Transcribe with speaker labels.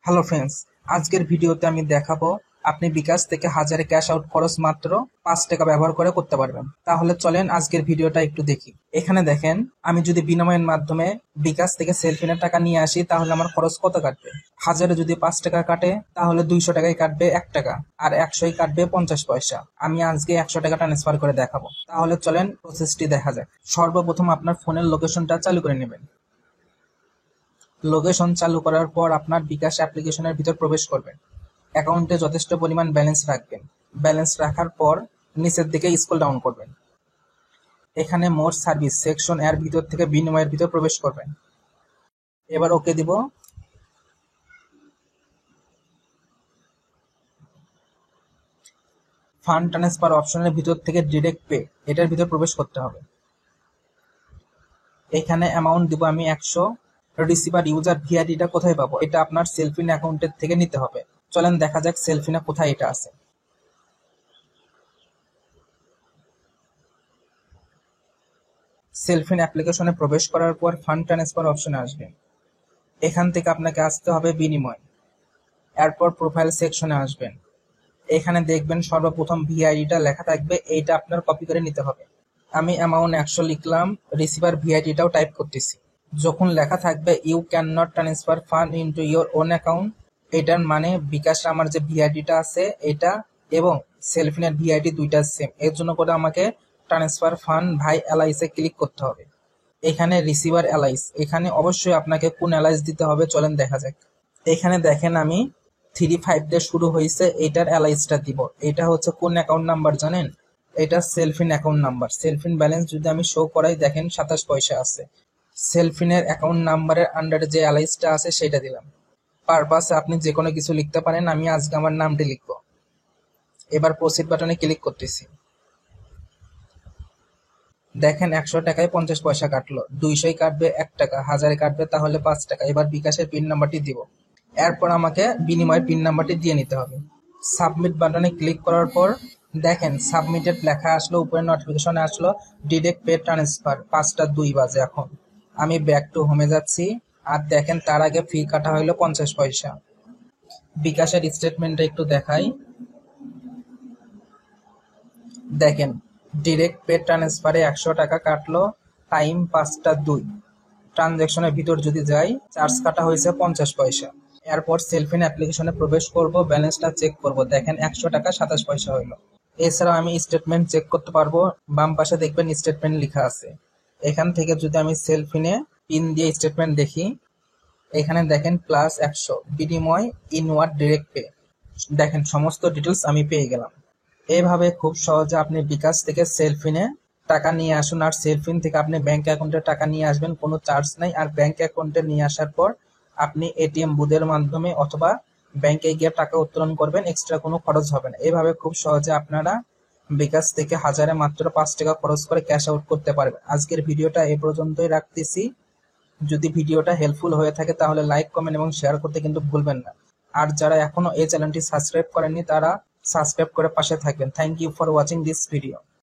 Speaker 1: Hello friends, আজকের ভিডিওতে আমি দেখাবো আপনি বিকাশ থেকে হাজারে ক্যাশ আউট খরচ মাত্র 5 টাকা ব্যবহার করে করতে পারবেন। তাহলে চলেন আজকের ভিডিওটা একটু দেখি। এখানে দেখেন, আমি যদি বিনিময়ের মাধ্যমে বিকাশ থেকে সেলফিনের টাকা নিয়ে আসি তাহলে আমার খরচ কত কাটবে। হাজারে যদি 5 টাকা কাটে তাহলে 200 টাকায় কাটবে 1 টাকা, আর 100ই কাটবে 50 পয়সা। আমি আজকে 100 টাকা ট্রান্সফার করে দেখাবো। তাহলে চলেন প্রসেসটি দেখা যাক। সর্বপ্রথম আপনার ফোনের লোকেশনটা চালু করে নেবেন। লোকেশন চালু করার পর আপনার বিকাশ অ্যাপ্লিকেশনের ভিতর প্রবেশ করবেন। অ্যাকাউন্টে যথেষ্ট পরিমাণ ব্যালেন্স রাখবেন। ব্যালেন্স রাখার পর নিচের দিকে স্ক্রল ডাউন করবেন। এখানে মোর সার্ভিস সেকশন এর ভিতর থেকে বিনিময়ের ভিতর প্রবেশ করবেন। এবার ওকে দিব। ফান্ড ট্রান্সফার অপশনের ভিতর থেকে ডিরেক্ট পে এটার ভিতর প্রবেশ করতে হবে। এখানে অ্যামাউন্ট দিব আমি 100। রিসিভার ইউজার ভিআইডিটা কোথায় পাবো? এটা আপনার সেলফিন অ্যাকাউন্টের থেকে নিতে হবে। চলেন দেখা যাক সেলফিনে কোথায় এটা আছে। সেলফিন অ্যাপ্লিকেশনে প্রবেশ করার পর ফান্ড ট্রান্সফার অপশনে আসবেন। এখান থেকে আপনাকে আসতে হবে বিনিময়। এরপর প্রোফাইল সেকশনে আসবেন। এখানে দেখবেন সর্বপ্রথম ভিআইডিটা লেখা থাকবে, এইটা আপনার কপি করে নিতে হবে। আমি অ্যামাউন্ট 100 লিখলাম, রিসিভার ভিআইডিটাও টাইপ করতেছি। যখন লেখা থাকবে you can not transfer fund into your own account, এটার মানে বিকাশে আমার যে ভিআইডিটা আছে এটা এবং সেলফিনের ভিআইডি দুইটা সেম, এর জন্য করে আমাকে ট্রান্সফার ফান্ড ভাই এলআইসে ক্লিক করতে হবে। এখানে রিসিভার এলআইস, এখানে অবশ্যই আপনাকে কোন এলআইস দিতে হবে চলেন দেখা যাক। এখানে দেখেন আমি 35 দিয়ে শুরু হয়েছে, এটার এলআইসটা দিব। এটা হচ্ছে কোন অ্যাকাউন্ট নাম্বার জানেন? এটা Cellfin account number. Cellfin balance যদি আমি শো করাই দেখেন 27 পয়সা আছে। সেলফিনের অ্যাকাউন্ট নাম্বারের আন্ডারে যে এলআইসটা আছে সেটা দিলাম। পারপাসে আপনি যে কোনো কিছু লিখতে পারেন, আমি আজকে আমার নামটি লিখব। এবার প্রসিড বাটনে ক্লিক করতেছি। দেখেন 100 টাকায় 50 পয়সা কাটলো, 200 কাটবে 1 টাকা, 1000 কাটবে তাহলে 5 টাকা। এবার বিকাশের পিন নাম্বারটি দিব। এরপর আমাকে বিনিময়ের পিন নাম্বারটি দিয়ে নিতে হবে। সাবমিট বাটনে ক্লিক করার পর দেখেন সাবমিটেড লেখা আসলো, উপরে নোটিফিকেশন আসলো ডিরেক্ট পে ট্রান্সফার 5টা 2 বাজে। এখন আমি ব্যাক টু হোমে যাচ্ছি। আর দেখেন তার আগে ফি কাটা হইলো 50 পয়সা। বিকাশের স্টেটমেন্টটা একটু দেখাই। দেখেন ডিরেক্ট পে ট্রান্সফারে 100 টাকা কাটলো, টাইম 5টা 2। ট্রানজ্যাকশনের ভিতর যদি যাই, চার্জ কাটা হয়েছে 50 পয়সা। এরপর সেলফিন অ্যাপ্লিকেশনে প্রবেশ করব, ব্যালেন্সটা চেক করব। দেখেন 100 টাকা 27 পয়সা হইলো। এছাড়াও আমি স্টেটমেন্ট চেক করতে পারবো। বাম পাশে দেখবেন স্টেটমেন্ট লেখা আছে। এখান থেকে যদি আমি সেলফিনে পিন দিয়ে স্টেটমেন্ট দেখি, এখানে দেখেন +100 বিনিময় ইনওয়ার্ড ডিরেক্ট পে। দেখেন সমস্ত ডিটেলস আমি পেয়ে গেলাম। এভাবে খুব সহজে আপনি বিকাশ থেকে সেলফিনে টাকা নিয়ে আসুন, আর সেলফিন থেকে আপনি ব্যাংক অ্যাকাউন্টে টাকা নিয়ে আসবেন, কোনো চার্জ নাই। আর ব্যাংক অ্যাকাউন্টে নিয়ে আসার পর আপনি এটিএম বুথের মাধ্যমে অথবা ব্যাংকে গিয়ে টাকা উত্তোলন করবেন, এক্সট্রা কোনো খরচ হবে না। এভাবে খুব সহজে আপনারা বিকাশ থেকে হাজারে মাত্র 5 টাকা খরচ করে ক্যাশ আউট করতে পারবেন। আজকের ভিডিওটা এ পর্যন্তই রাখতেছি। যদি ভিডিওটা হেল্পফুল হয়ে থাকে তাহলে লাইক, কমেন্ট এবং শেয়ার করতে কিন্তু ভুলবেন না। আর যারা এখনো এই চ্যানেলটি সাবস্ক্রাইব করেননি তারা সাবস্ক্রাইব করে পাশে থাকবেন। Thank you for watching this video.